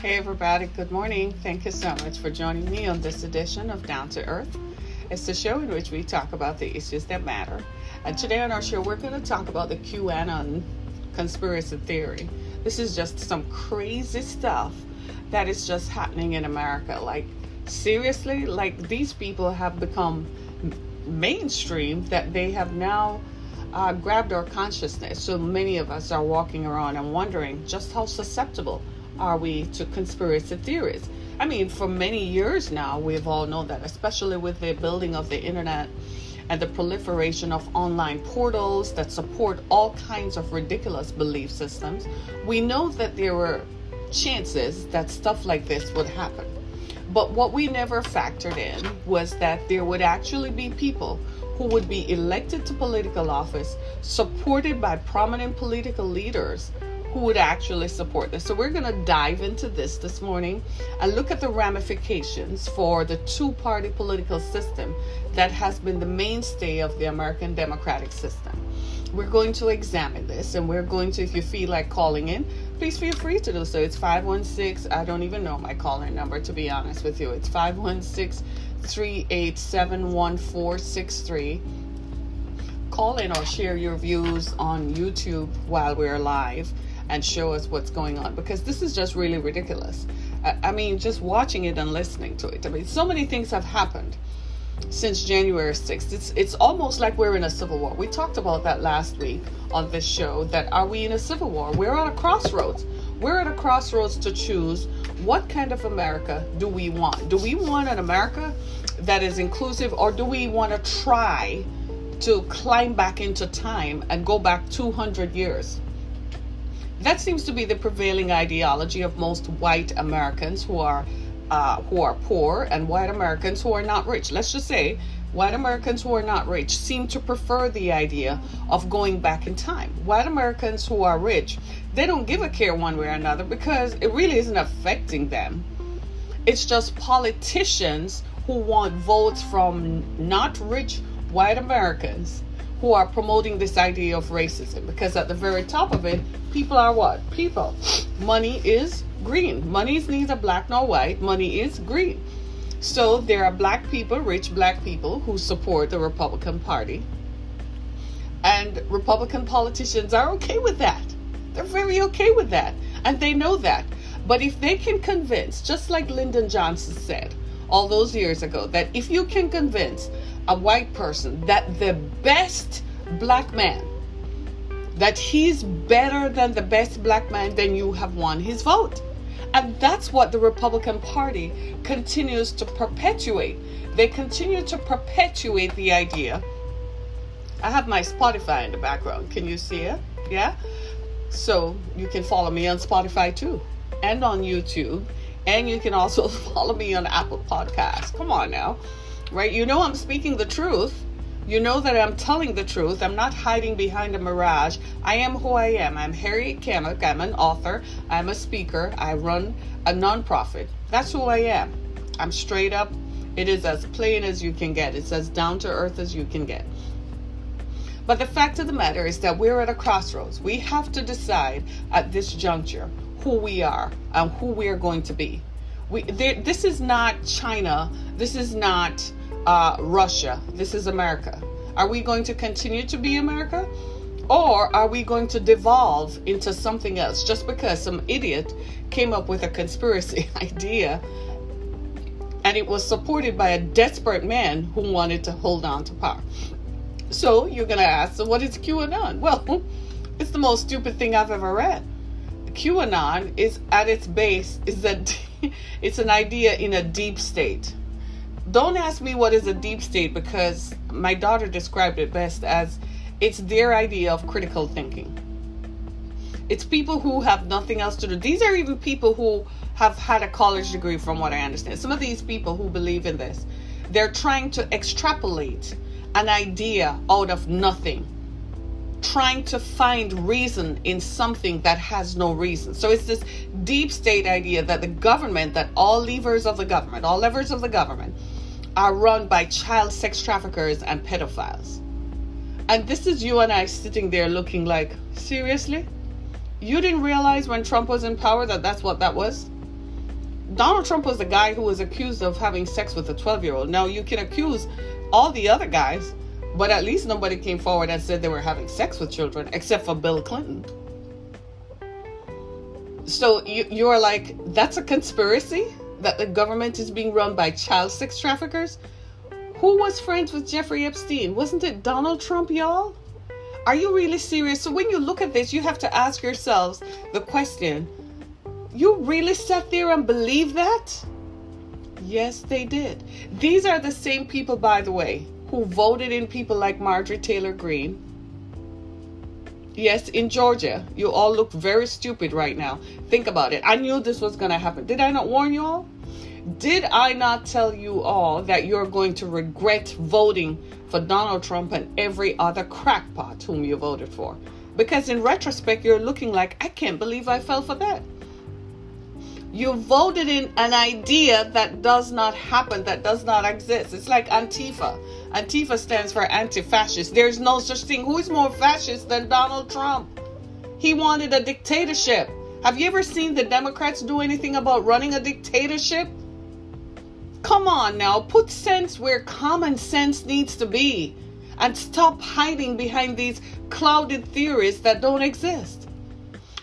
Hey everybody, good morning. Thank you so much for joining me on this edition of Down to Earth. It's the show in which we talk about the issues that matter. And today on our show, we're going to talk about the Qanon Conspiracy theory. This is just some crazy stuff that is just happening in America. Like, seriously, like these people have become mainstream that they have now grabbed our consciousness. So many of us are walking around and wondering just how susceptible are we to conspiracy theories. I mean, for many years now, we've all known that, especially with the building of the internet and the proliferation of online portals that support all kinds of ridiculous belief systems. We know that there were chances that stuff like this would happen. But what we never factored in was that there would actually be people who would be elected to political office, supported by prominent political leaders who would actually support this. So we're going to dive into this morning and look at the ramifications for the two-party political system that has been the mainstay of the American democratic system. We're going to examine this, and we're going to, if you feel like calling in, please feel free to do so. It's 516, I don't even know my call-in number, to be honest with you. It's 516-387-1463. Call in or share your views on YouTube while we're live and show us what's going on, because this is just really ridiculous. I mean, just watching it and listening to it. I mean, so many things have happened since January 6th. It's almost like we're in a civil war. We talked about that last week on this show, that are we in a civil war? We're at a crossroads. We're at a crossroads to choose what kind of America do we want. Do we want an America that is inclusive, or do we want to try to climb back into time and go back 200 years? That seems to be the prevailing ideology of most white Americans who are poor, and white Americans who are not rich. Let's just say white Americans who are not rich seem to prefer the idea of going back in time. White Americans who are rich, they don't give a care one way or another, because it really isn't affecting them. It's just politicians who want votes from not rich white Americans who are promoting this idea of racism, because at the very top of it, people are what? People. Money is green. Money is neither black nor white. Money is green. So there are black people, rich black people, who support the Republican Party. And Republican politicians are okay with that. They're very okay with that. And they know that. But if they can convince, just like Lyndon Johnson said all those years ago, that if you can convince a white person that the best black man, that he's better than the best black man, then you have won his vote. And that's what the Republican Party continues to perpetuate. They continue to perpetuate the idea. I have my Spotify in the background. Can you see it? Yeah? So you can follow me on Spotify too, and on YouTube. And you can also follow me on Apple Podcasts. Come on now. Right? You know I'm speaking the truth. You know that I'm telling the truth. I'm not hiding behind a mirage. I am who I am. I'm Harriet Kamek. I'm an author. I'm a speaker. I run a nonprofit. That's who I am. I'm straight up. It is as plain as you can get. It's as down to earth as you can get. But the fact of the matter is that we're at a crossroads. We have to decide at this juncture who we are and who we are going to be. This is not China. This is not Russia. This is America. Are we going to continue to be America? Or are we going to devolve into something else just because some idiot came up with a conspiracy idea and it was supported by a desperate man who wanted to hold on to power? So you're going to ask, so what is QAnon? Well, it's the most stupid thing I've ever read. QAnon is at its base is that it's an idea in a deep state. Don't ask me what is a deep state, because my daughter described it best as it's their idea of critical thinking. It's people who have nothing else to do. These are even people who have had a college degree, from what I understand. Some of these people who believe in this, they're trying to extrapolate an idea out of nothing, trying to find reason in something that has no reason. So it's this deep state idea that the government, that all levers of the government are run by child sex traffickers and pedophiles. And this is you and I sitting there looking like, seriously? You didn't realize when Trump was in power that that's what that was? Donald Trump was the guy who was accused of having sex with a 12-year-old. Now, you can accuse all the other guys, but at least nobody came forward and said they were having sex with children, except for Bill Clinton. So you're like, that's a conspiracy? That the government is being run by child sex traffickers? Who was friends with Jeffrey Epstein? Wasn't it Donald Trump, y'all? Are you really serious? So when you look at this, you have to ask yourselves the question, you really sat there and believed that? Yes, they did. These are the same people, by the way, who voted in people like Marjorie Taylor Greene. Yes, in Georgia. You all look very stupid right now. Think about it. I knew this was going to happen. Did I not warn you all? Did I not tell you all that you're going to regret voting for Donald Trump and every other crackpot whom you voted for? Because in retrospect, you're looking like, I can't believe I fell for that. You voted in an idea that does not happen, that does not exist. It's like Antifa. Antifa stands for anti-fascist. There's no such thing. Who is more fascist than Donald Trump? He wanted a dictatorship. Have you ever seen the Democrats do anything about running a dictatorship? Come on now, put sense where common sense needs to be and stop hiding behind these clouded theories that don't exist.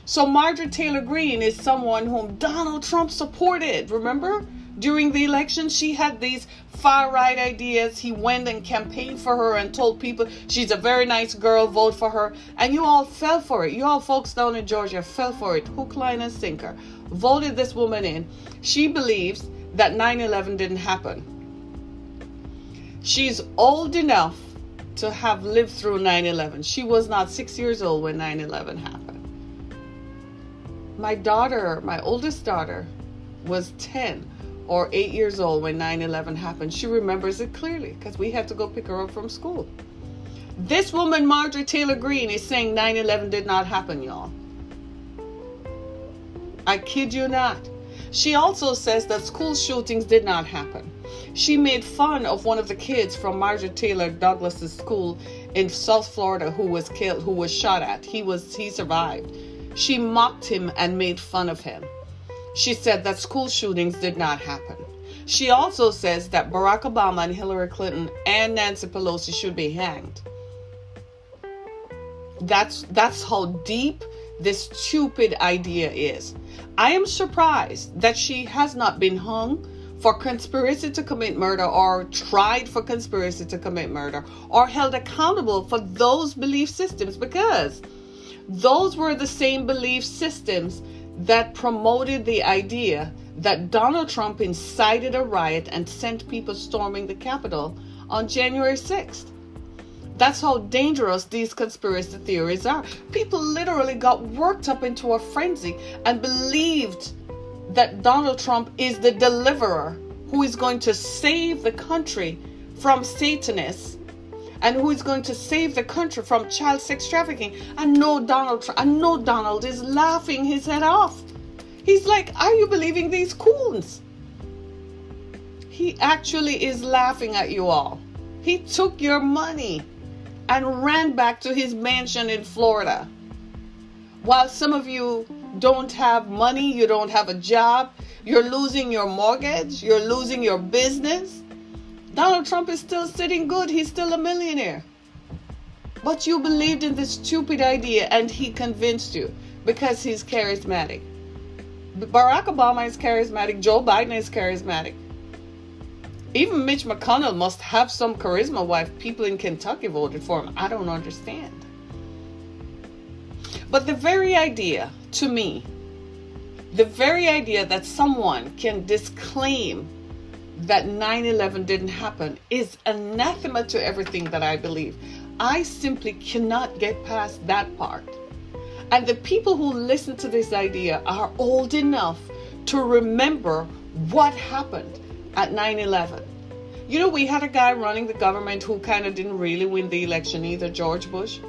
So Marjorie Taylor Greene is someone whom Donald Trump supported. Remember? During the election, she had these far-right ideas. He went and campaigned for her and told people she's a very nice girl, vote for her. And you all fell for it. You all folks down in Georgia fell for it. Hook, line, and sinker. Voted this woman in. She believes that 9/11 didn't happen. She's old enough to have lived through 9/11. She was not 6 years old when 9/11 happened. My daughter, my oldest daughter, was 10 or 8 years old when 9/11 happened. She remembers it clearly because we had to go pick her up from school. This woman, Marjorie Taylor Greene, is saying 9/11 did not happen, y'all. I kid you not. She also says that school shootings did not happen. She made fun of one of the kids from Marjorie Taylor Douglas's school in South Florida who was killed, who was shot at. He survived. She mocked him and made fun of him. She said that school shootings did not happen. She also says that Barack Obama and Hillary Clinton and Nancy Pelosi should be hanged. That's how deep this stupid idea is. I am surprised that she has not been hung for conspiracy to commit murder or tried for conspiracy to commit murder or held accountable for those belief systems, because those were the same belief systems that promoted the idea that Donald Trump incited a riot and sent people storming the Capitol on January 6th. That's how dangerous these conspiracy theories are. People literally got worked up into a frenzy and believed that Donald Trump is the deliverer who is going to save the country from satanists and who is going to save the country from child sex trafficking. I know Donald is laughing his head off. He's like, are you believing these coons? He actually is laughing at you all. He took your money and ran back to his mansion in Florida. While some of you don't have money, you don't have a job, you're losing your mortgage, you're losing your business, Donald Trump is still sitting good. He's still a millionaire. But you believed in this stupid idea and he convinced you because he's charismatic. Barack Obama is charismatic. Joe Biden is charismatic. Even Mitch McConnell must have some charisma why people in Kentucky voted for him. I don't understand. But the very idea, to me, the very idea that someone can disclaim that 9/11 didn't happen is anathema to everything that I believe. I simply cannot get past that part. And the people who listen to this idea are old enough to remember what happened at 9/11. You know, we had a guy running the government who kind of didn't really win the election either, George Bush.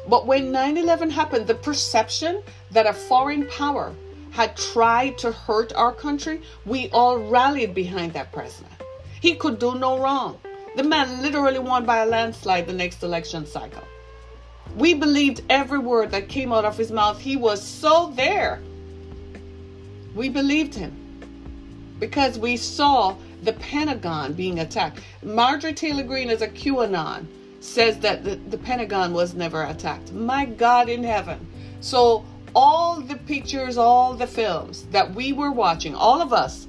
But when 9/11 happened, the perception that a foreign power had tried to hurt our country, we all rallied behind that president. He could do no wrong. The man literally won by a landslide the next election cycle. We believed every word that came out of his mouth. He was so there. We believed him. because we saw the Pentagon being attacked. Marjorie Taylor Greene, as a QAnon, says that the Pentagon was never attacked. My God in heaven. So all the pictures, all the films that we were watching, all of us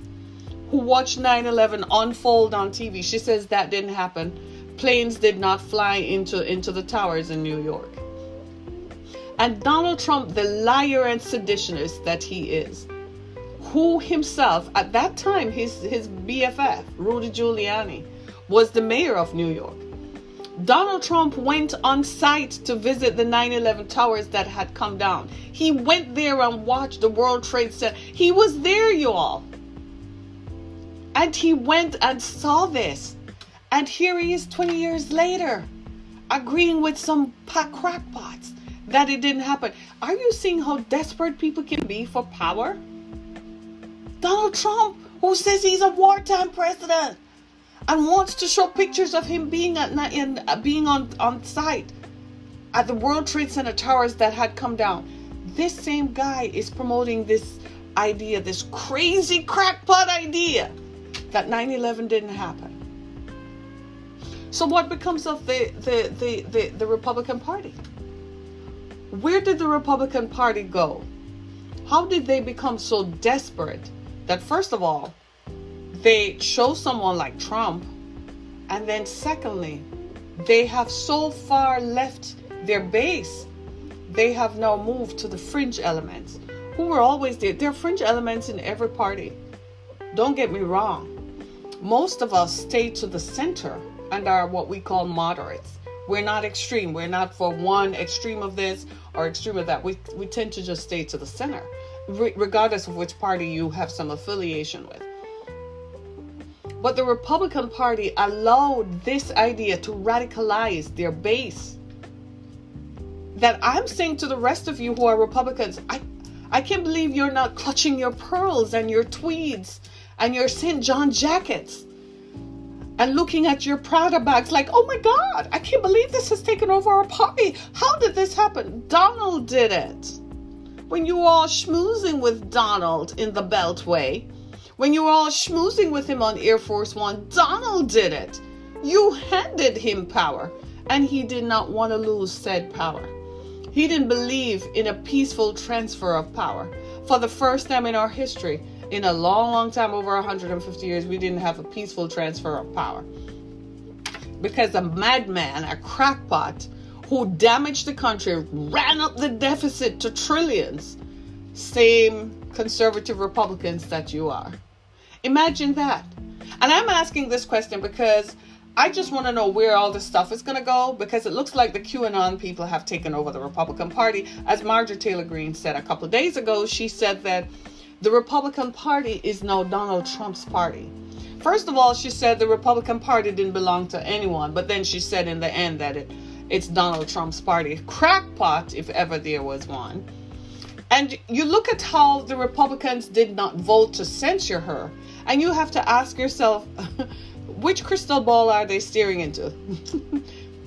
who watched 9/11 unfold on TV, she says that didn't happen. Planes did not fly into the towers in New York. And Donald Trump, the liar and seditionist that he is, who himself, at that time, his BFF, Rudy Giuliani, was the mayor of New York. Donald Trump went on site to visit the 9/11 towers that had come down. He went there and watched the World Trade Center. He was there, you all. And he went and saw this. And here he is 20 years later, agreeing with some crackpots that it didn't happen. Are you seeing how desperate people can be for power? Donald Trump, who says he's a wartime president and wants to show pictures of him being on site at the World Trade Center towers that had come down. This same guy is promoting this idea, this crazy crackpot idea that 9/11 didn't happen. So what becomes of the Republican Party? Where did the Republican Party go? How did they become so desperate that, first of all, they chose someone like Trump, and then secondly, they have so far left their base, they have now moved to the fringe elements, who were always there. There are fringe elements in every party. Don't get me wrong. Most of us stay to the center and are what we call moderates. We're not extreme. We're not for one extreme of this or extreme of that. We tend to just stay to the center, regardless of which party you have some affiliation with. But the Republican Party allowed this idea to radicalize their base. That I'm saying to the rest of you who are Republicans, I can't believe you're not clutching your pearls and your tweeds and your St. John jackets and looking at your Prada bags like, oh my God, I can't believe this has taken over our party. How did this happen? Donald did it. When you were all schmoozing with Donald in the Beltway, when you were all schmoozing with him on Air Force One, Donald did it. You handed him power, and he did not want to lose said power. He didn't believe in a peaceful transfer of power. For the first time in our history, in a long, long time, over 150 years, we didn't have a peaceful transfer of power. Because a madman, a crackpot, who damaged the country, ran up the deficit to trillions. Same conservative Republicans that you are. Imagine that. And I'm asking this question because I just want to know where all this stuff is going to go, because it looks like the QAnon people have taken over the Republican Party. As Marjorie Taylor Greene said a couple of days ago, she said that the Republican Party is now Donald Trump's party. First of all, she said the Republican Party didn't belong to anyone, but then she said in the end that it's Donald Trump's party. Crackpot, if ever there was one. And you look at how the Republicans did not vote to censure her, and you have to ask yourself, which crystal ball are they staring into?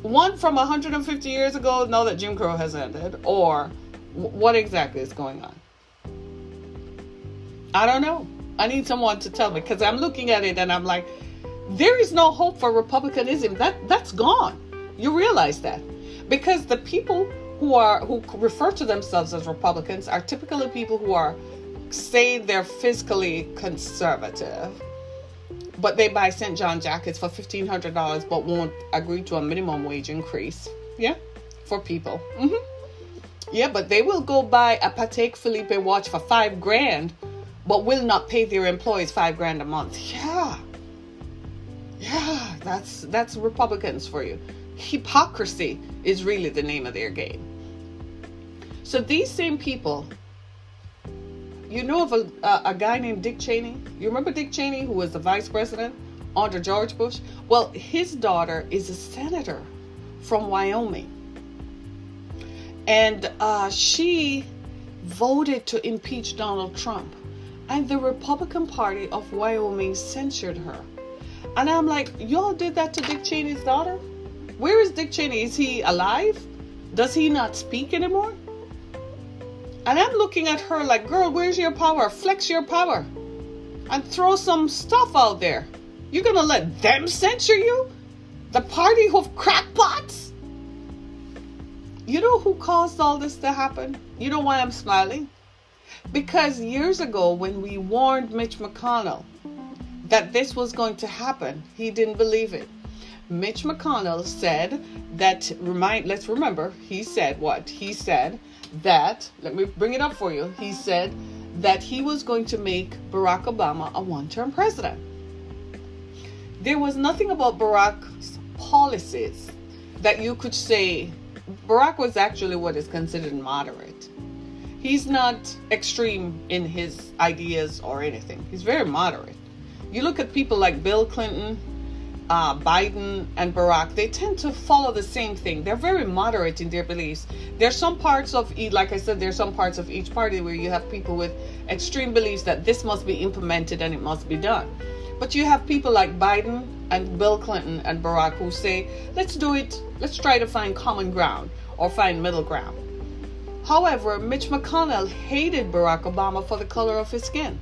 One from 150 years ago, now that Jim Crow has ended, or what exactly is going on? I don't know. I need someone to tell me, because I'm looking at it and I'm like, there is no hope for Republicanism. That's gone. You realize that, because the people who refer to themselves as Republicans are typically people who say they're fiscally conservative, but they buy St. John jackets for $1,500, but won't agree to a minimum wage increase. Yeah, for people. Yeah, but they will go buy a Patek Philippe watch for $5,000, but will not pay their employees $5,000 a month. Yeah, that's Republicans for you. Hypocrisy is really the name of their game. So these same people, you know of a guy named Dick Cheney? You remember Dick Cheney, who was the vice president under George Bush? Well, his daughter is a senator from Wyoming. And she voted to impeach Donald Trump. And the Republican Party of Wyoming censured her. And I'm like, y'all did that to Dick Cheney's daughter? Where is Dick Cheney? Is he alive? Does he not speak anymore? And I'm looking at her like, girl, where's your power? Flex your power. and throw some stuff out there. You're going to let them censor you? The party of crackpots? You know who caused all this to happen? You know why I'm smiling? Because years ago, when we warned Mitch McConnell that this was going to happen, he didn't believe it. Mitch McConnell said that, let's remember, he said what? He said that, let me bring it up for you. He said that he was going to make Barack Obama a one-term president. There was nothing about Barack's policies that you could say. Barack was actually what is considered moderate. He's not extreme in his ideas or anything. He's very moderate. You look at people like Bill Clinton, Biden, and Barack, they tend to follow the same thing. They're very moderate in their beliefs. There's some parts of, like I said, there's some parts of each party where you have people with extreme beliefs that this must be implemented and it must be done. But you have people like Biden and Bill Clinton and Barack who say, let's do it. Let's try to find common ground or find middle ground. However, Mitch McConnell hated Barack Obama for the color of his skin.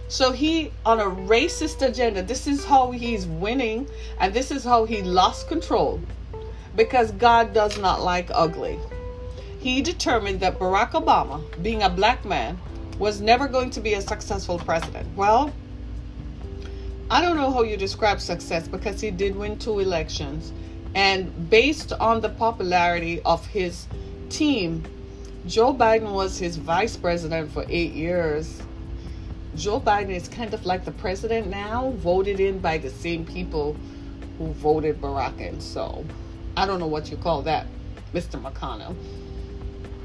So he, on a racist agenda, this is how he's winning, and this is how he lost control, because God does not like ugly. He determined that Barack Obama, being a black man, was never going to be a successful president. Well, I don't know how you describe success, because he did win 2 elections, and based on the popularity of his team, Joe Biden was his vice president for 8 years. Joe Biden is kind of like the president now, voted in by the same people who voted Barack in. So I don't know what you call that, Mr. McConnell.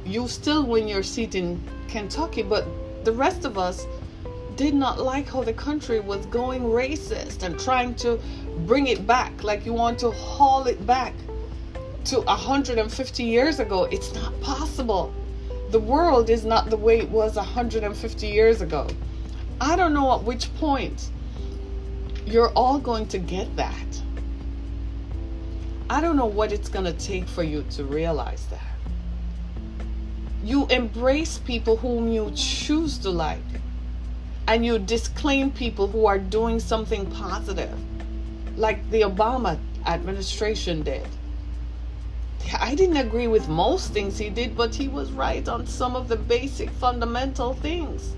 You still win your seat in Kentucky, but the rest of us did not like how the country was going racist and trying to bring it back, like you want to haul it back to 150 years ago. It's not possible. The world is not the way it was 150 years ago. I don't know at which point you're all going to get that. I don't know what it's going to take for you to realize that. You embrace people whom you choose to like, and you disclaim people who are doing something positive, like the Obama administration did. I didn't agree with most things he did, but he was right on some of the basic fundamental things.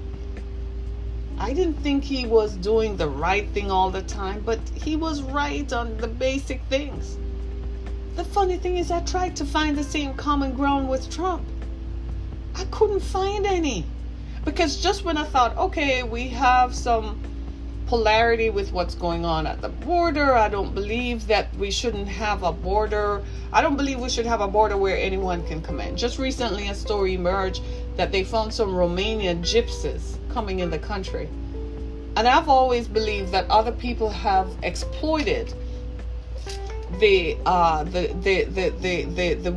I didn't think he was doing the right thing all the time, but he was right on the basic things. The funny thing is, I tried to find the same common ground with Trump. I couldn't find any. Because just when I thought, okay, we have some polarity with what's going on at the border, I don't believe that we shouldn't have a border. I don't believe we should have a border where anyone can come in. Just recently a story emerged that they found some Romanian gypsies coming in the country. And I've always believed that other people have exploited the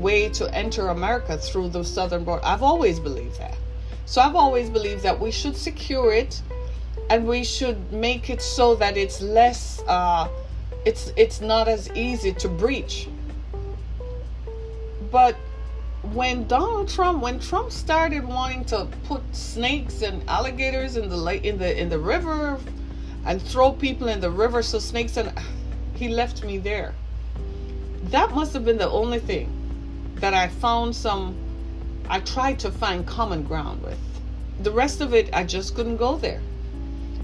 way to enter America through the southern border. I've always believed that. So I've always believed that we should secure it, and we should make it so that it's less, it's not as easy to breach. But when Trump started wanting to put snakes and alligators in the lake, in the river, and throw people in the river so snakes, and he left me there. That must have been the only thing that I tried to find common ground with. The rest of it, I just couldn't go there.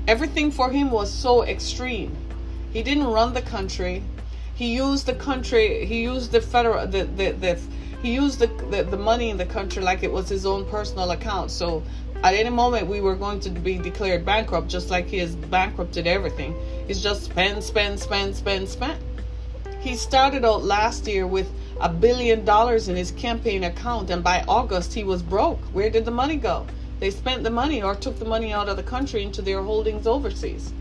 Everything for him was so extreme. He didn't run the country. He used the country. He used the federal. He used the money in the country like it was his own personal account. So at any moment we were going to be declared bankrupt, just like he has bankrupted everything. It's just spend. He started out last year with $1 billion in his campaign account, and by August he was broke. Where did the money go? They spent the money or took the money out of the country into their holdings overseas.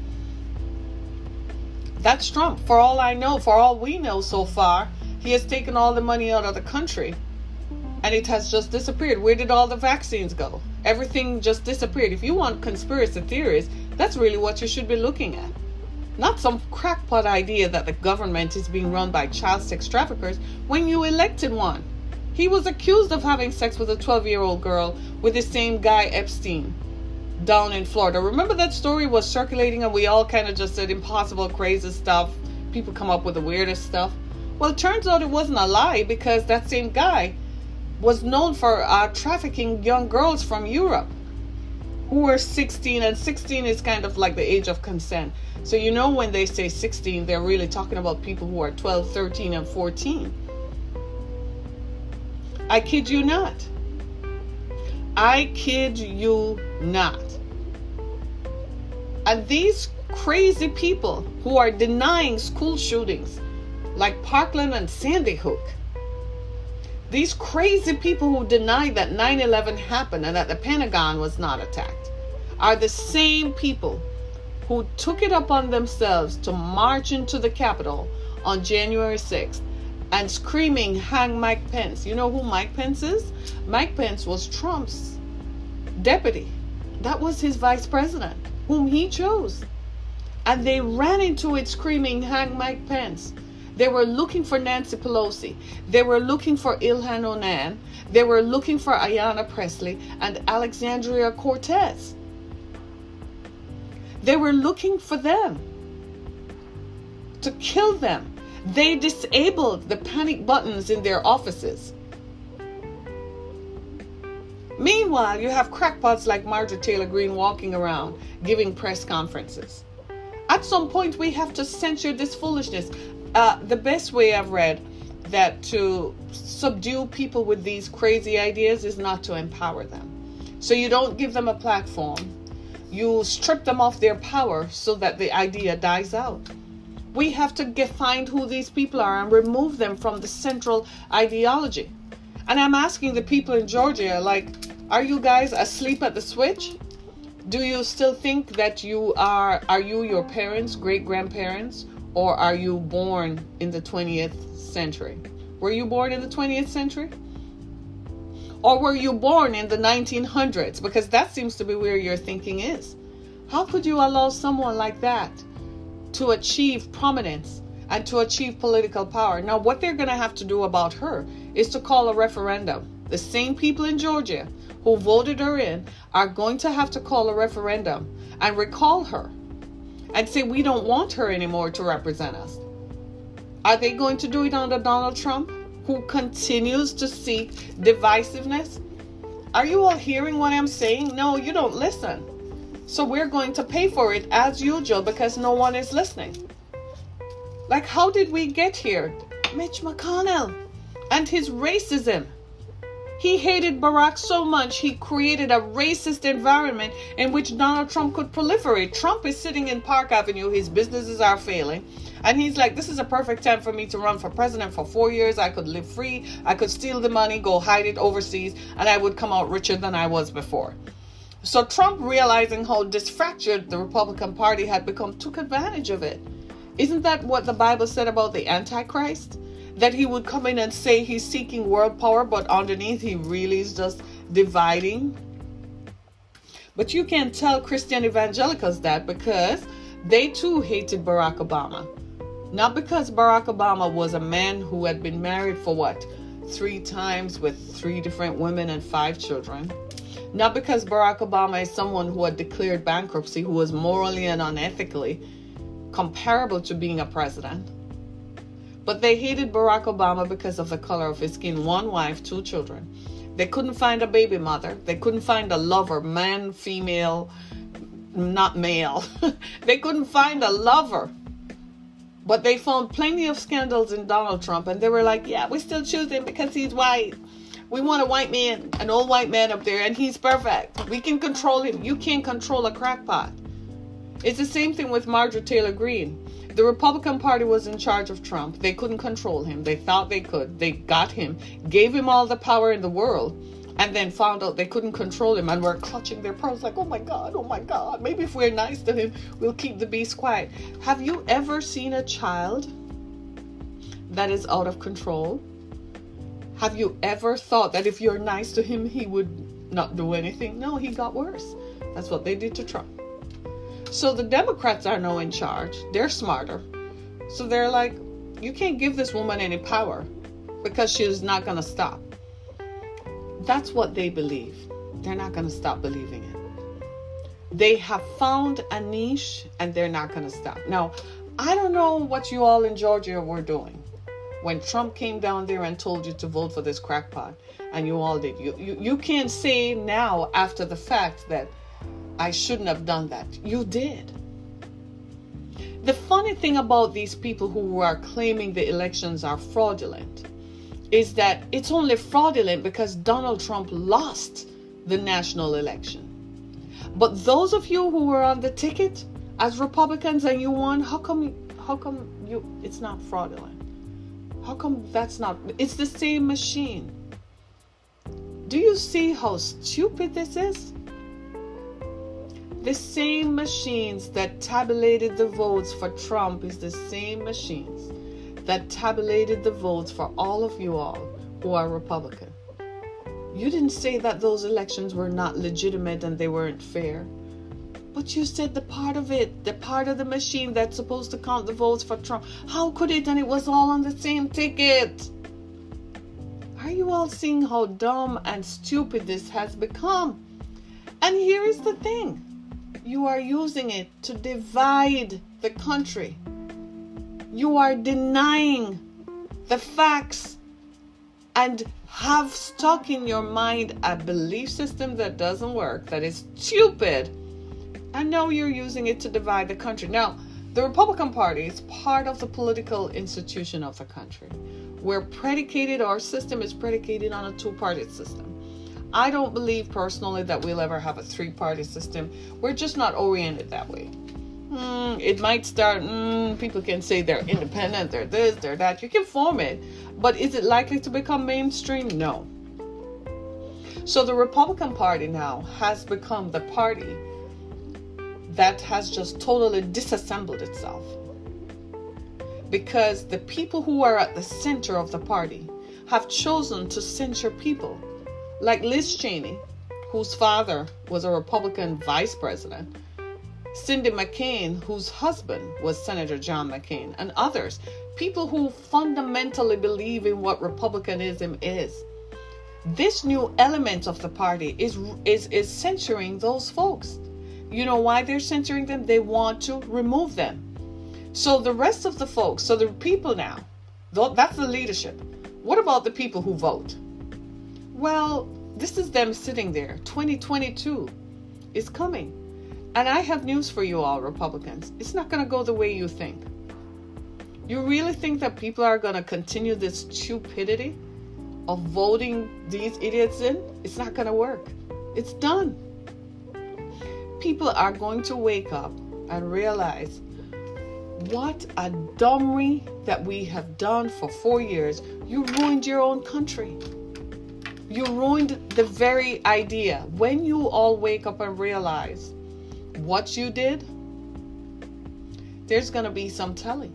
That's Trump. For all I know, for all we know so far, he has taken all the money out of the country and it has just disappeared. Where did all the vaccines go? Everything just disappeared. If you want conspiracy theories, that's really what you should be looking at. Not some crackpot idea that the government is being run by child sex traffickers when you elected one. He was accused of having sex with a 12-year-old girl with the same guy, Epstein. down in Florida. Remember that story was circulating and we all kind of just said impossible, crazy stuff. People come up with the weirdest stuff. Well, it turns out it wasn't a lie, because that same guy was known for trafficking young girls from Europe who were 16, and 16 is kind of like the age of consent. So you know, when they say 16, they're really talking about people who are 12, 13, and 14. I kid you not. I kid you not. And these crazy people who are denying school shootings like Parkland and Sandy Hook, these crazy people who deny that 9/11 happened and that the Pentagon was not attacked, are the same people who took it upon themselves to march into the Capitol on January 6th and screaming, "Hang Mike Pence." You know who Mike Pence is? Mike Pence was Trump's deputy. That was his vice president, whom he chose. And they ran into it screaming, "Hang Mike Pence." They were looking for Nancy Pelosi. They were looking for Ilhan Onan. They were looking for Ayanna Pressley and Alexandria Cortez. They were looking for them to kill them. They disabled the panic buttons in their offices. Meanwhile, you have crackpots like Marjorie Taylor Greene walking around giving press conferences. At some point, we have to censure this foolishness. The best way I've read that to subdue people with these crazy ideas is not to empower them. So you don't give them a platform. You strip them of their power so that the idea dies out. We have to find who these people are and remove them from the central ideology. And I'm asking the people in Georgia, like, are you guys asleep at the switch? Do you still think that you are you your parents, great-grandparents, or are you born in the 20th century? Were you born in the 20th century? Or were you born in the 1900s? Because that seems to be where your thinking is. How could you allow someone like that to achieve prominence and to achieve political power? Now, what they're going to have to do about her is to call a referendum. The same people in Georgia who voted her in are going to have to call a referendum and recall her and say, we don't want her anymore to represent us. Are they going to do it under Donald Trump, who continues to seek divisiveness? Are you all hearing what I'm saying? No, you don't listen. So we're going to pay for it as usual because no one is listening. Like, how did we get here? Mitch McConnell and his racism. He hated Barack so much, he created a racist environment in which Donald Trump could proliferate. Trump is sitting in Park Avenue, his businesses are failing, and he's like, this is a perfect time for me to run for president for 4 years. I could live free, I could steal the money, go hide it overseas, and I would come out richer than I was before. So Trump, realizing how disfractured the Republican Party had become, took advantage of it. Isn't that what the Bible said about the Antichrist? That he would come in and say he's seeking world power, but underneath he really is just dividing. But you can tell Christian evangelicals that because they too hated Barack Obama. Not because Barack Obama was a man who had been married for 3 times with 3 different women and 5 children. Not because Barack Obama is someone who had declared bankruptcy, who was morally and unethically comparable to being a president. But they hated Barack Obama because of the color of his skin. 1 wife, 2 children. They couldn't find a baby mother. They couldn't find a lover, man, female, not male. They couldn't find a lover. But they found plenty of scandals in Donald Trump. And they were like, yeah, we still choose him because he's white. We want a white man, an old white man up there, and he's perfect. We can control him. You can't control a crackpot. It's the same thing with Marjorie Taylor Greene. The Republican Party was in charge of Trump. They couldn't control him. They thought they could. They got him, gave him all the power in the world, and then found out they couldn't control him and were clutching their pearls like, oh my God, maybe if we're nice to him, we'll keep the beast quiet. Have you ever seen a child that is out of control? Have you ever thought that if you're nice to him, he would not do anything? No, he got worse. That's what they did to Trump. So the Democrats are now in charge. They're smarter. So they're like, you can't give this woman any power because she's not going to stop. That's what they believe. They're not going to stop believing it. They have found a niche and they're not going to stop. Now, I don't know what you all in Georgia were doing when Trump came down there and told you to vote for this crackpot, and you all did. You can't say now after the fact that I shouldn't have done that. You did. The funny thing about these people who are claiming the elections are fraudulent is that it's only fraudulent because Donald Trump lost the national election. But those of you who were on the ticket as Republicans and you won, how come you it's not fraudulent? How come that's not? It's the same machine. Do you see how stupid this is? The same machines that tabulated the votes for Trump is the same machines that tabulated the votes for all of you all who are Republican. You didn't say that those elections were not legitimate and they weren't fair. But you said the part of the machine that's supposed to count the votes for Trump. How could it? And it was all on the same ticket. Are you all seeing how dumb and stupid this has become? And here is the thing. You are using it to divide the country. You are denying the facts and have stuck in your mind a belief system that doesn't work, that is stupid. And now you're using it to divide the country. Now, the Republican Party is part of the political institution of the country. Our system is predicated on a two-party system. I don't believe personally that we'll ever have a three-party system. We're just not oriented that way. It might start, people can say they're independent, they're this, they're that. You can form it. But is it likely to become mainstream? No. So the Republican Party now has become the party that has just totally disassembled itself. Because the people who are at the center of the party have chosen to censure people like Liz Cheney, whose father was a Republican vice president, Cindy McCain, whose husband was Senator John McCain, and others, people who fundamentally believe in what Republicanism is. This new element of the party is censoring those folks. You know why they're censoring them? They want to remove them. So the rest of the folks, so the people now, that's the leadership. What about the people who vote? Well, this is them sitting there. 2022 is coming. And I have news for you all, Republicans. It's not going to go the way you think. You really think that people are going to continue this stupidity of voting these idiots in? It's not going to work. It's done. People are going to wake up and realize what a dummery that we have done for 4 years. You ruined your own country. You ruined the very idea. When you all wake up and realize what you did, there's going to be some telling.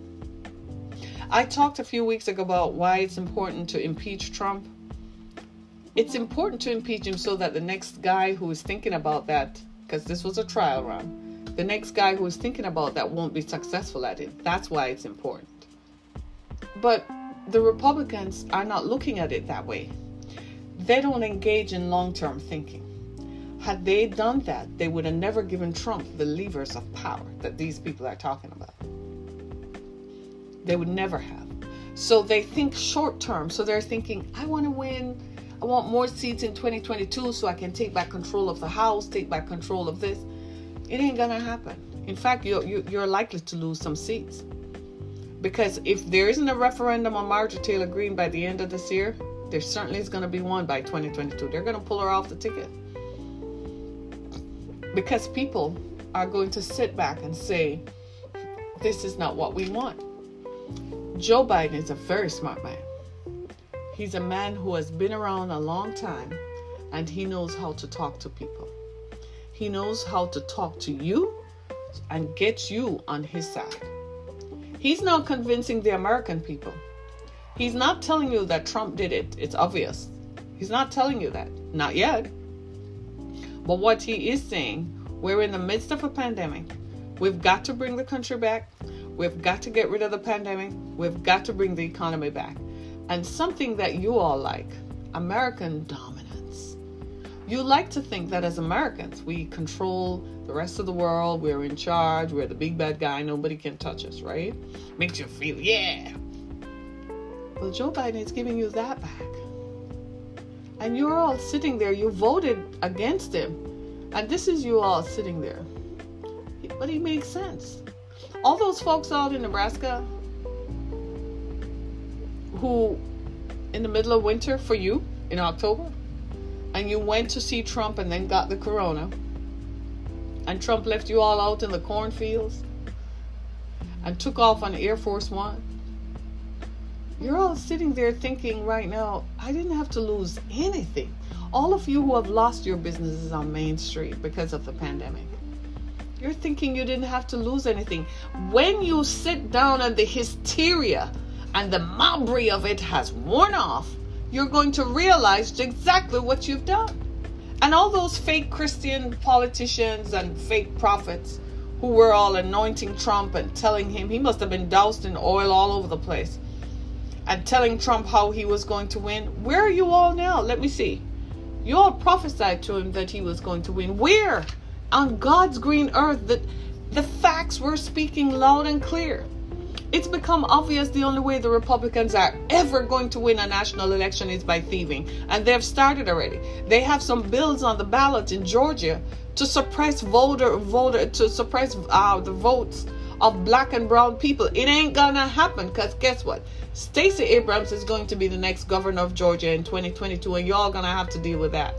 I talked a few weeks ago about why it's important to impeach Trump. It's important to impeach him so that the next guy who is thinking about that, because this was a trial run, the next guy who is thinking about that won't be successful at it. That's why it's important. But the Republicans are not looking at it that way. They don't engage in long-term thinking. Had they done that, they would have never given Trump the levers of power that these people are talking about. They would never have. So they think short-term. So they're thinking, I want to win. I want more seats in 2022 so I can take back control of the House, take back control of this. It ain't going to happen. In fact, you're likely to lose some seats. Because if there isn't a referendum on Marjorie Taylor Greene by the end of this year, there certainly is going to be one by 2022. They're going to pull her off the ticket. Because people are going to sit back and say, this is not what we want. Joe Biden is a very smart man. He's a man who has been around a long time, and he knows how to talk to people. He knows how to talk to you and get you on his side. He's now convincing the American people. He's not telling you that Trump did it. It's obvious. He's not telling you that. Not yet. But what he is saying, we're in the midst of a pandemic. We've got to bring the country back. We've got to get rid of the pandemic. We've got to bring the economy back. And something that you all like, American dominance. You like to think that as Americans, we control the rest of the world. We're in charge. We're the big bad guy. Nobody can touch us, right? Makes you feel, yeah. Well, Joe Biden is giving you that back. And you're all sitting there. You voted against him. And this is you all sitting there. But he makes sense. All those folks out in Nebraska who, in the middle of winter for you, in October, and you went to see Trump and then got the corona, and Trump left you all out in the cornfields and took off on Air Force One, you're all sitting there thinking right now, I didn't have to lose anything. All of you who have lost your businesses on Main Street because of the pandemic, you're thinking you didn't have to lose anything. When you sit down and the hysteria and the mobbery of it has worn off, you're going to realize exactly what you've done. And all those fake Christian politicians and fake prophets who were all anointing Trump and telling him, he must have been doused in oil all over the place, and telling Trump how he was going to win. Where are you all now? Let me see. You all prophesied to him that he was going to win. Where? On God's green earth, that the facts were speaking loud and clear. It's become obvious the only way the Republicans are ever going to win a national election is by thieving. And they've started already. They have some bills on the ballot in Georgia to suppress the votes of black and brown people. It ain't gonna happen, because guess what? Stacey Abrams is going to be the next governor of Georgia in 2022, and y'all gonna have to deal with that.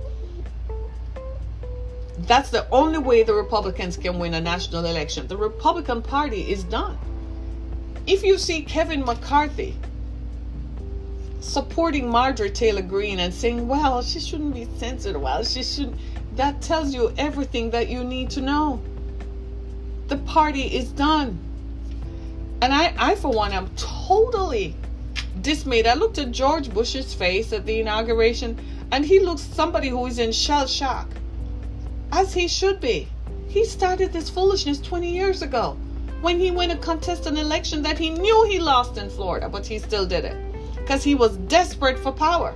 That's the only way the Republicans can win a national election. The Republican Party is done. If you see Kevin McCarthy supporting Marjorie Taylor Greene and saying, well, she shouldn't be censored, well, she shouldn't, that tells you everything that you need to know. The party is done. And I for one, am totally dismayed. I looked at George Bush's face at the inauguration, and he looks somebody who is in shell shock, as he should be. He started this foolishness 20 years ago when he went to contest an election that he knew he lost in Florida, but he still did it because he was desperate for power.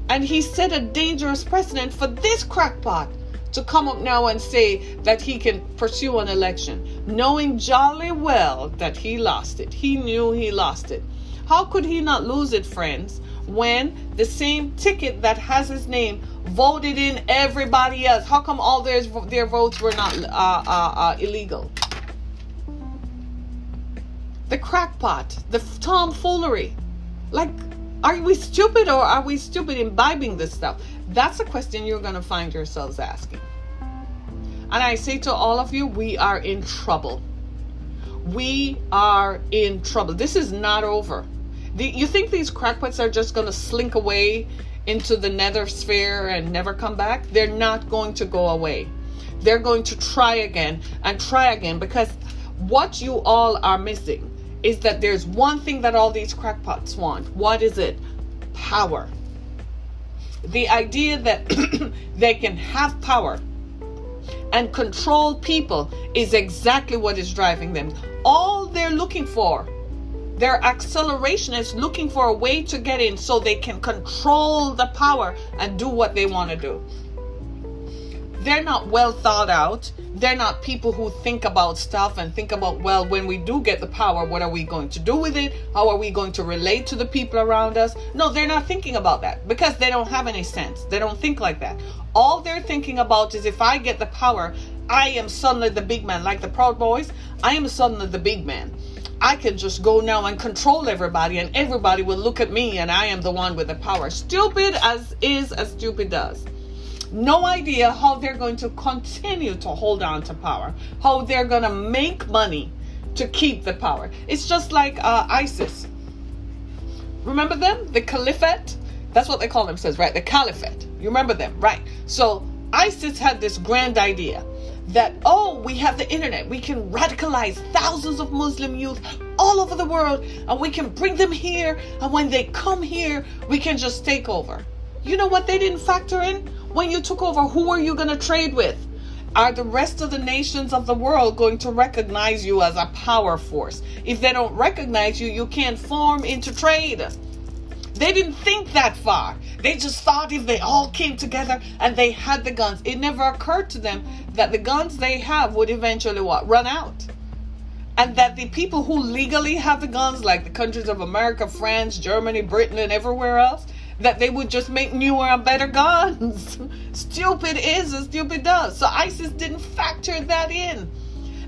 And he set a dangerous precedent for this crackpot to come up now and say that he can pursue an election, knowing jolly well that he lost it. He knew he lost it. How could he not lose it, friends, when the same ticket that has his name voted in everybody else? How come all their votes were not illegal? The crackpot, the tomfoolery. Like, are we stupid, or are we stupid imbibing this stuff? That's a question you're going to find yourselves asking. And I say to all of you, we are in trouble. We are in trouble. This is not over. You think these crackpots are just going to slink away into the nether sphere and never come back? They're not going to go away. They're going to try again and try again, because what you all are missing is that there's one thing that all these crackpots want. What is it? Power. The idea that they can have power and control people is exactly what is driving them. All they're looking for, their acceleration is looking for a way to get in so they can control the power and do what they want to do. They're not well thought out. They're not people who think about stuff and think about, well, when we do get the power, what are we going to do with it? How are we going to relate to the people around us? No, they're not thinking about that because they don't have any sense. They don't think like that. All they're thinking about is, if I get the power, I am suddenly the big man. Like the Proud Boys, I am suddenly the big man. I can just go now and control everybody, and everybody will look at me, and I am the one with the power. Stupid as stupid does. No idea how they're going to continue to hold on to power, how they're going to make money to keep the power. It's just like ISIS. Remember them? The Caliphate? That's what they call themselves, right? The Caliphate. You remember them, right? So ISIS had this grand idea that, oh, we have the internet. We can radicalize thousands of Muslim youth all over the world, and we can bring them here. And when they come here, we can just take over. You know what they didn't factor in? When you took over, who are you going to trade with? Are the rest of the nations of the world going to recognize you as a power force? If they don't recognize you, you can't form into trade. They didn't think that far. They just thought if they all came together and they had the guns, it never occurred to them that the guns they have would eventually run out. And that the people who legally have the guns, like the countries of America, France, Germany, Britain, and everywhere else, that they would just make newer and better guns. Stupid is and stupid does. So ISIS didn't factor that in.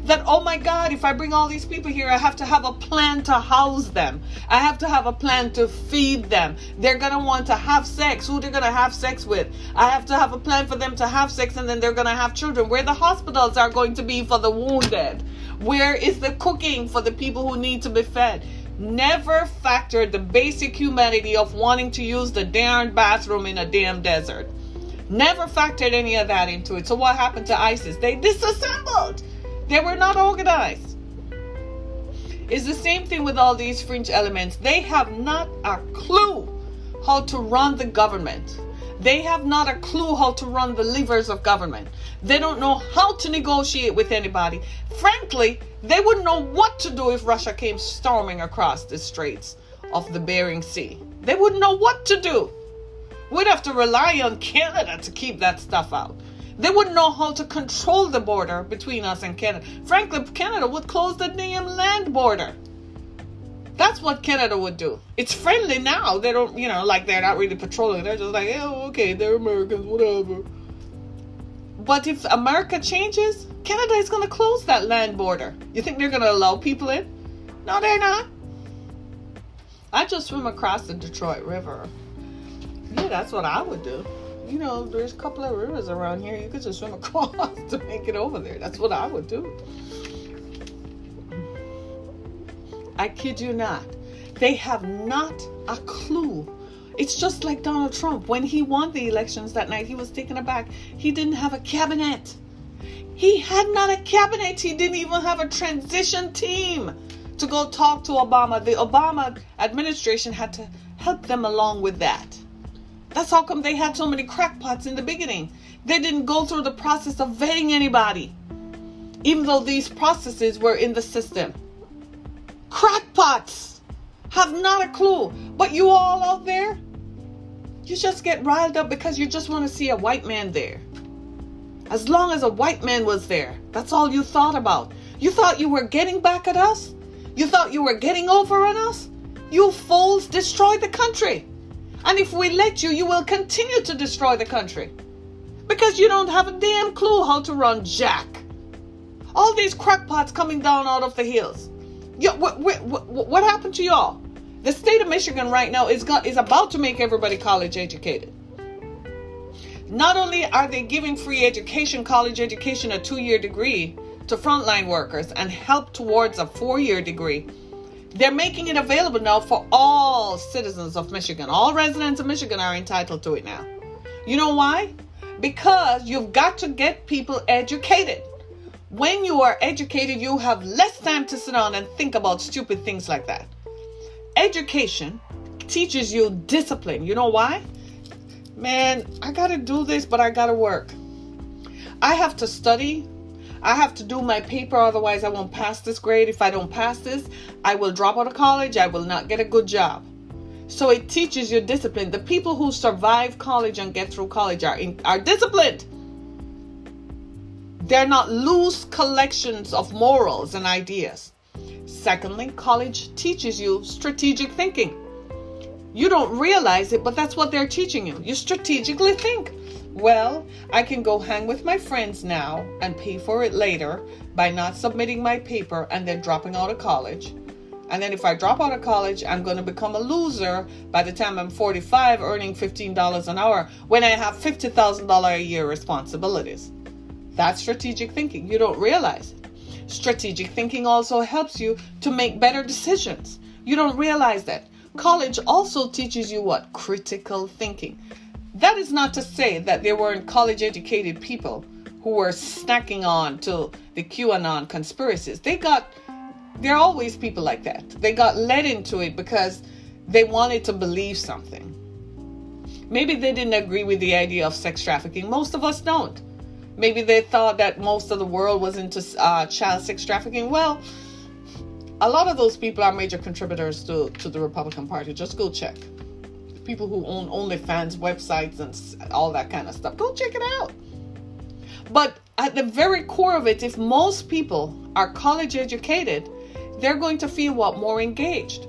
That, oh my God, if I bring all these people here, I have to have a plan to house them. I have to have a plan to feed them. They're going to want to have sex. Who they're going to have sex with. I have to have a plan for them to have sex, and then they're going to have children. Where the hospitals are going to be for the wounded. Where is the cooking for the people who need to be fed? Never factored the basic humanity of wanting to use the darn bathroom in a damn desert. Never factored any of that into it. So what happened to ISIS? They disassembled. They were not organized. It's the same thing with all these fringe elements. They have not a clue how to run the government. They have not a clue how to run the levers of government. They don't know how to negotiate with anybody. Frankly, they wouldn't know what to do if Russia came storming across the straits of the Bering Sea. They wouldn't know what to do. We'd have to rely on Canada to keep that stuff out. They wouldn't know how to control the border between us and Canada. Frankly, Canada would close the damn land border. That's what Canada would do. It's friendly now. They don't, like they're not really patrolling. They're just like, oh, okay, they're Americans, whatever. But if America changes, Canada is going to close that land border. You think they're going to allow people in? No, they're not. I just swim across the Detroit River. Yeah, that's what I would do. There's a couple of rivers around here. You could just swim across to make it over there. That's what I would do. I kid you not. They have not a clue. It's just like Donald Trump. When he won the elections that night, he was taken aback. He didn't have a cabinet. He had not a cabinet. He didn't even have a transition team to go talk to Obama. The Obama administration had to help them along with that. That's how come they had so many crackpots in the beginning. They didn't go through the process of vetting anybody, even though these processes were in the system. Crackpots have not a clue. But you all out there, you just get riled up because you just want to see a white man there. As long as a white man was there, that's all you thought about. You thought you were getting back at us? You thought you were getting over on us? You fools destroyed the country. And if we let you, you will continue to destroy the country. Because you don't have a damn clue how to run jack. All these crackpots coming down out of the hills. What happened to y'all? The state of Michigan right now is about to make everybody college educated. Not only are they giving free education, college education, a 2-year degree to frontline workers and help towards a 4-year degree, they're making it available now for all citizens of Michigan. All residents of Michigan are entitled to it now. You know why? Because you've got to get people educated. When you are educated, you have less time to sit down and think about stupid things like that. Education teaches you discipline. You know why? Man, I got to do this, but I got to work. I have to study. I have to do my paper, otherwise I won't pass this grade. If I don't pass this, I will drop out of college. I will not get a good job. So it teaches you discipline. The people who survive college and get through college are disciplined. They're not loose collections of morals and ideas. Secondly, college teaches you strategic thinking. You don't realize it, but that's what they're teaching you. You strategically think. Well, I can go hang with my friends now and pay for it later by not submitting my paper and then dropping out of college. And then if I drop out of college, I'm going to become a loser by the time I'm 45, earning $15 an hour when I have $50,000 a year responsibilities. That's strategic thinking. You don't realize it. Strategic thinking also helps you to make better decisions. You don't realize that. College also teaches you what? Critical thinking. That is not to say that there weren't college-educated people who were snacking on to the Qanon conspiracies. There are always people like that. They got led into it because they wanted to believe something. Maybe they didn't agree with the idea of sex trafficking. Most of us don't. Maybe they thought that most of the world was into child sex trafficking. Well, a lot of those people are major contributors to the Republican Party. Just go check. people who own OnlyFans websites and all that kind of stuff. Go check it out. But at the very core of it, if most people are college educated, they're going to feel more engaged.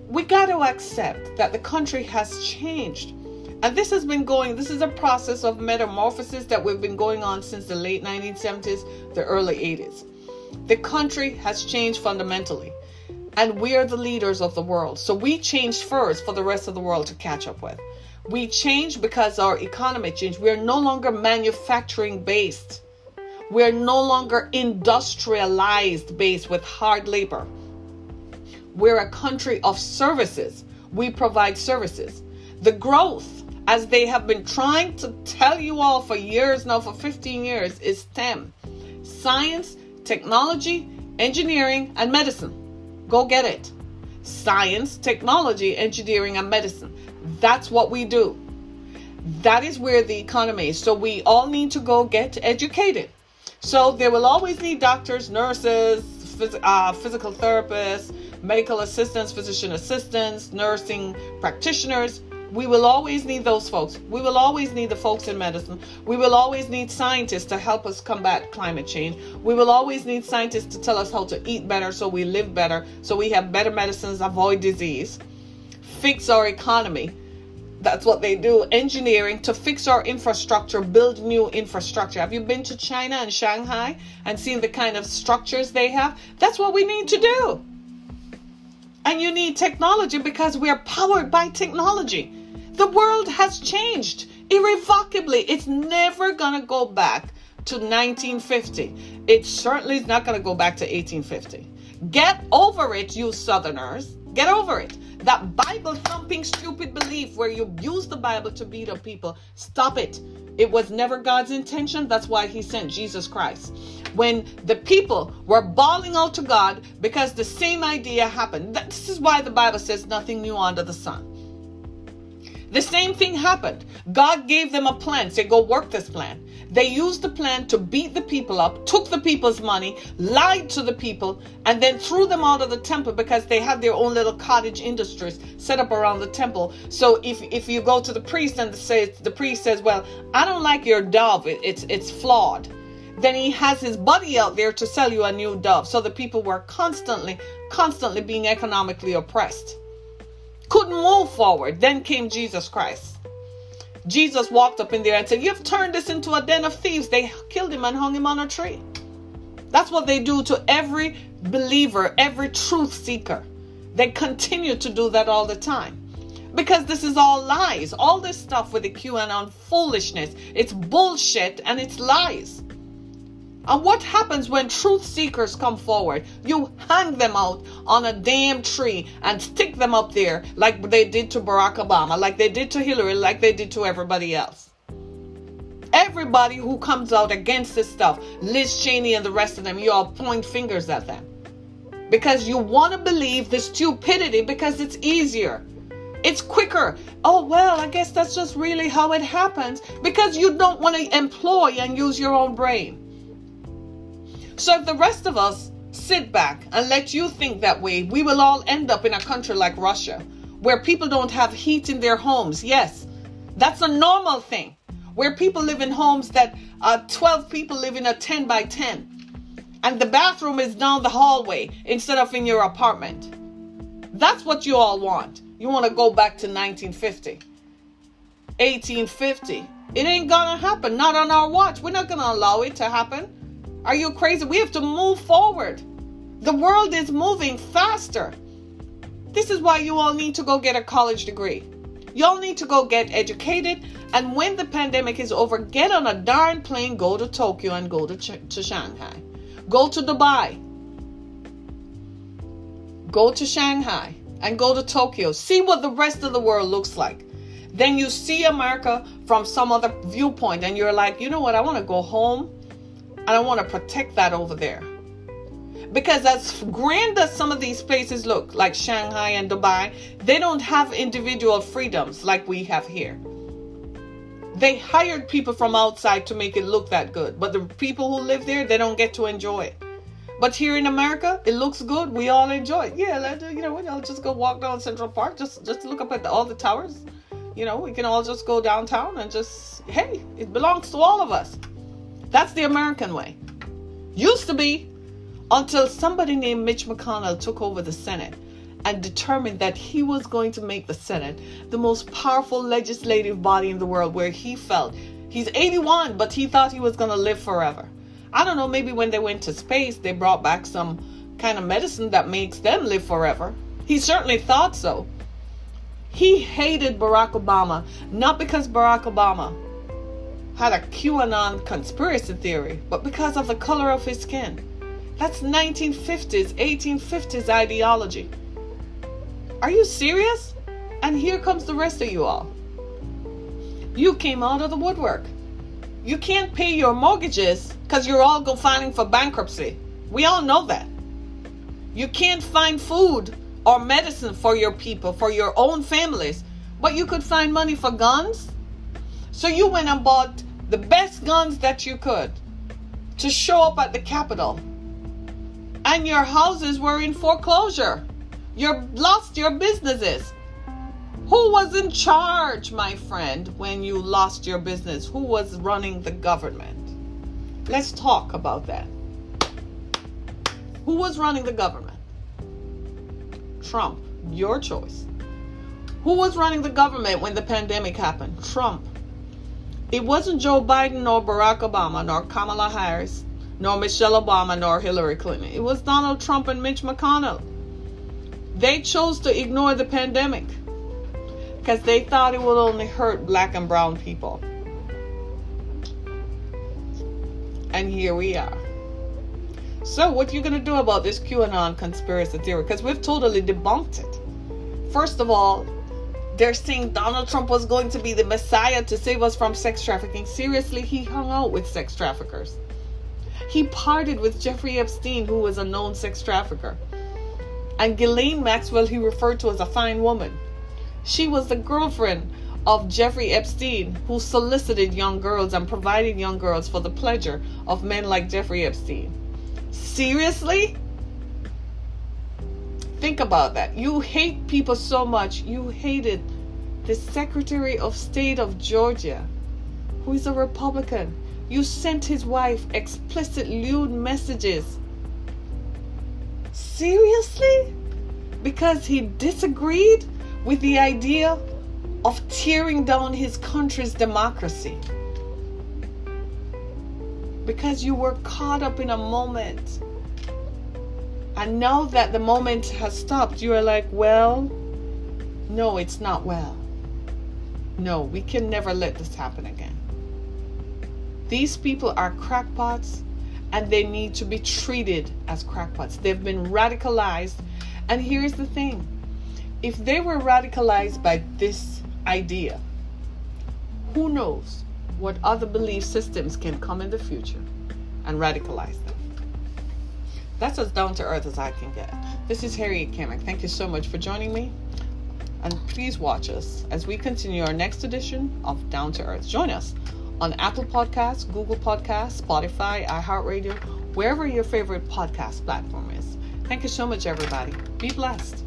We got to accept that the country has changed. And this is a process of metamorphosis that we've been going on since the late 1970s, the early 80s. The country has changed fundamentally. And we are the leaders of the world. So we changed first for the rest of the world to catch up with. We changed because our economy changed. We are no longer manufacturing based. We are no longer industrialized based with hard labor. We're a country of services. We provide services. The growth, as they have been trying to tell you all for years now, for 15 years, is STEM. Science, technology, engineering, and medicine. Go get it. Science, technology, engineering, and medicine. That's what we do. That is where the economy is. So we all need to go get educated. So they will always need doctors, nurses, physical therapists, medical assistants, physician assistants, nursing practitioners. We will always need those folks. We will always need the folks in medicine. We will always need scientists to help us combat climate change. We will always need scientists to tell us how to eat better so we live better, so we have better medicines, avoid disease, fix our economy. That's what they do. Engineering to fix our infrastructure, build new infrastructure. Have you been to China and Shanghai and seen the kind of structures they have? That's what we need to do. And you need technology because we are powered by technology. The world has changed irrevocably. It's never going to go back to 1950. It certainly is not going to go back to 1850. Get over it, you Southerners. Get over it. That Bible-thumping stupid belief where you use the Bible to beat up people. Stop it. It was never God's intention. That's why he sent Jesus Christ. When the people were bawling out to God because the same idea happened. This is why the Bible says nothing new under the sun. The same thing happened. God gave them a plan. Say, go work this plan. They used the plan to beat the people up, took the people's money, lied to the people, and then threw them out of the temple because they had their own little cottage industries set up around the temple. So if you go to the priest and the priest says, well, I don't like your dove. It's flawed. Then he has his buddy out there to sell you a new dove. So the people were constantly being economically oppressed. Couldn't move forward. Then came Jesus Christ. Jesus walked up in there and said, you've turned this into a den of thieves. They killed him and hung him on a tree. That's what they do to every believer, every truth seeker. They continue to do that all the time. Because this is all lies. All this stuff with the QAnon foolishness. It's bullshit and it's lies. And what happens when truth seekers come forward? You hang them out on a damn tree and stick them up there like they did to Barack Obama, like they did to Hillary, like they did to everybody else. Everybody who comes out against this stuff, Liz Cheney and the rest of them, you all point fingers at them. Because you want to believe the stupidity because it's easier. It's quicker. Oh, well, I guess that's just really how it happens. Because you don't want to employ and use your own brain. So if the rest of us sit back and let you think that way, we will all end up in a country like Russia, where people don't have heat in their homes. Yes, that's a normal thing. Where people live in homes that 12 people live in a 10 by 10. And the bathroom is down the hallway instead of in your apartment. That's what you all want. You want to go back to 1950. 1850. It ain't gonna happen. Not on our watch. We're not gonna allow it to happen. Are you crazy? We have to move forward. The world is moving faster. This is why you all need to go get a college degree. You all need to go get educated. And when the pandemic is over, get on a darn plane, go to Tokyo and go to Shanghai. Go to Dubai. Go to Shanghai and go to Tokyo. See what the rest of the world looks like. Then you see America from some other viewpoint and you're like, you know what? I want to go home. And I want to protect that over there. Because as grand as some of these places look, like Shanghai and Dubai, they don't have individual freedoms like we have here. They hired people from outside to make it look that good. But the people who live there, they don't get to enjoy it. But here in America, it looks good. We all enjoy it. Yeah, you know what? I'll just go walk down Central Park. Just look up at all the towers. We can all just go downtown and just, hey, it belongs to all of us. That's the American way. Used to be, until somebody named Mitch McConnell took over the Senate and determined that he was going to make the Senate the most powerful legislative body in the world, where he felt he's 81, but he thought he was going to live forever. I don't know, maybe when they went to space, they brought back some kind of medicine that makes them live forever. He certainly thought so. He hated Barack Obama, not because Barack Obama had a QAnon conspiracy theory, but because of the color of his skin. That's 1950s, 1850s ideology. Are you serious? And here comes the rest of you all. You came out of the woodwork. You can't pay your mortgages because you're all filing for bankruptcy. We all know that. You can't find food or medicine for your people, for your own families, but you could find money for guns. So you went and bought the best guns that you could to show up at the Capitol. And your houses were in foreclosure. You lost your businesses. Who was in charge, my friend, when you lost your business? Who was running the government? Let's talk about that. Who was running the government? Trump, your choice. Who was running the government when the pandemic happened? Trump. It wasn't Joe Biden nor Barack Obama nor Kamala Harris nor Michelle Obama nor Hillary Clinton. It was Donald Trump and Mitch McConnell. They chose to ignore the pandemic because they thought it would only hurt black and brown people. And here we are. So what are you going to do about this QAnon conspiracy theory? Because we've totally debunked it. First of all, they're saying Donald Trump was going to be the Messiah to save us from sex trafficking. Seriously, he hung out with sex traffickers. He partied with Jeffrey Epstein, who was a known sex trafficker. And Ghislaine Maxwell, he referred to as a fine woman. She was the girlfriend of Jeffrey Epstein, who solicited young girls and provided young girls for the pleasure of men like Jeffrey Epstein. Seriously? Think about that. You hate people so much. You hated the Secretary of State of Georgia, who is a Republican. You sent his wife explicit lewd messages. Seriously? Because he disagreed with the idea of tearing down his country's democracy. Because you were caught up in a moment. And now that the moment has stopped, you are like, well, no, it's not well. No, we can never let this happen again. These people are crackpots, and they need to be treated as crackpots. They've been radicalized. And here's the thing. If they were radicalized by this idea, who knows what other belief systems can come in the future and radicalize them. That's as down to earth as I can get. This is Harriet Kamek. Thank you so much for joining me. And please watch us as we continue our next edition of Down to Earth. Join us on Apple Podcasts, Google Podcasts, Spotify, iHeartRadio, wherever your favorite podcast platform is. Thank you so much, everybody. Be blessed.